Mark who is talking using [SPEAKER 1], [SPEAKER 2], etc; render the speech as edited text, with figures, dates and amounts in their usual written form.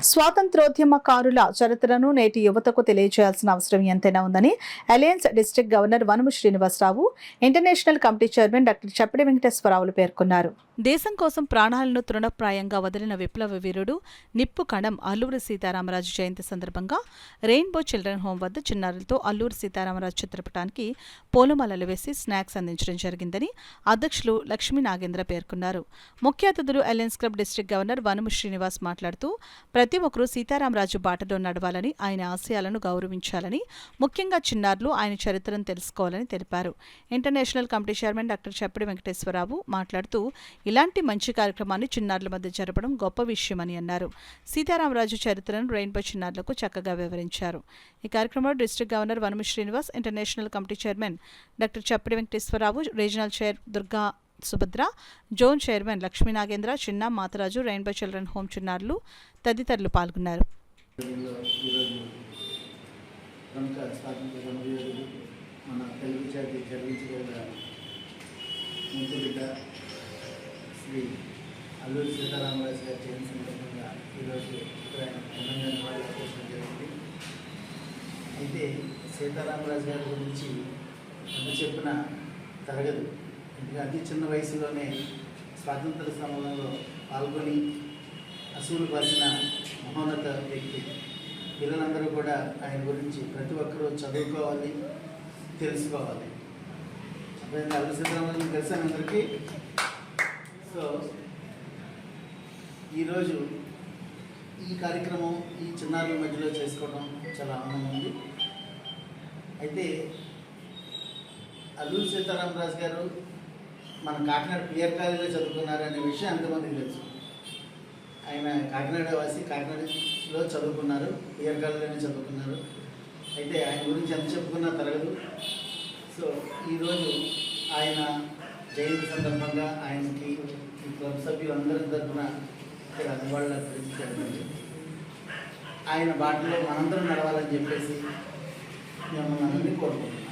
[SPEAKER 1] స్వాతంత్రోద్యమకారుల చరిత్రను నేటి యువతకు తెలియజేయాల్సిన అవసరం ఎంతైనా ఉందని alliance district governor Vanamu Srinivasarao, international committee chairman doctor Chappidi వెంకటేశ్వరరావులు పేర్కొన్నారు. దేశం కోసం ప్రాణాలను తృణప్రాయంగా వదిలిన విప్లవ వీరుడు నిప్పు కణం అల్లూరి సీతారామరాజు జయంతి సందర్భంగా రెయిన్బో చిల్డ్రన్ హోం వద్ద చిన్నారులతో అల్లూరి సీతారామరాజు చిత్రపటానికి పూలమాలలు వేసి స్నాక్స్ అందించడం జరిగిందని అధ్యక్షులు లక్ష్మీ నాగేంద్ర పేర్కొన్నారు. ముఖ్య అతిథులు alliance club district governor Vanamu Srinivas మాట్లాడుతూ ప్రతి ఒక్కరూ సీతారామరాజు బాటలో నడవాలని, ఆయన ఆశయాలను గౌరవించాలని, ముఖ్యంగా చిన్నారులు ఆయన చరిత్రను తెలుసుకోవాలని తెలిపారు. International committee chairman doctor Chappidi Venkateswararao మాట్లాడుతూ ఇలాంటి మంచి కార్యక్రమాన్ని చిన్నారుల మధ్య జరపడం గొప్ప విషయమని అన్నారు. సీతారామరాజు చరిత్రను రెయిన్బో చిన్నారులకు చక్కగా వివరించారు. ఈ కార్యక్రమంలో district governor Vanamu Srinivas, international committee chairman doctor Chappidi Venkateswararao, regional chair Durga Subhadra, zone chairman Lakshmi Nagendra, Chinna Matharaju, rainbow children home చిన్నారులు తదితరులు పాల్గొన్నారు.
[SPEAKER 2] మన తెలుగు జాతి గర్వించగల ముద్దుబిడ్డ శ్రీ అల్లూరి సీతారామరాజు గారి జయంతి సందర్భంగా ఈరోజు తెలంగాణ చేసుకోవడం జరిగింది. అయితే సీతారామరాజు గారి గురించి ఎంత చెప్పిన తరగదు. ఇంకా అతి చిన్న వయసులోనే స్వాతంత్ర సమరంలో పాల్గొని అసూలు పరిచిన మహోన్నత వ్యక్తి. పిల్లలందరూ కూడా ఆయన గురించి ప్రతి ఒక్కరూ చదువుకోవాలి, తెలుసుకోవాలి. అల్లూరి సీతారామరాజు కలిసాను అందరికీ. సో ఈరోజు ఈ కార్యక్రమం ఈ చిన్నారుల మధ్యలో చేసుకోవడం చాలా ఆనందంగా ఉంది. అయితే అల్లూరి సీతారామరాజు గారు మన కాకినాడ పిఆర్ కాలేజీలో చదువుకున్నారు అనే విషయం ఎంతమందికి తెలుసు. ఆయన కాకినాడ వాసి, కాకినాడలో చదువుకున్నారు, పిఆర్ కాలేజీలోనే చదువుకున్నారు. అయితే ఆయన గురించి ఎంత చెప్పుకున్నా తరగదు. సో ఈరోజు ఆయన జయంతి సందర్భంగా ఆయనకి ఈ క్లబ్ సభ్యులందరి తరఫున ఇక్కడ నివాళులు అర్పించండి. ఆయన బాటలో మనందరం నడవాలని చెప్పేసి మిమ్మల్ని అందరినీ కోరుకుంటున్నాం.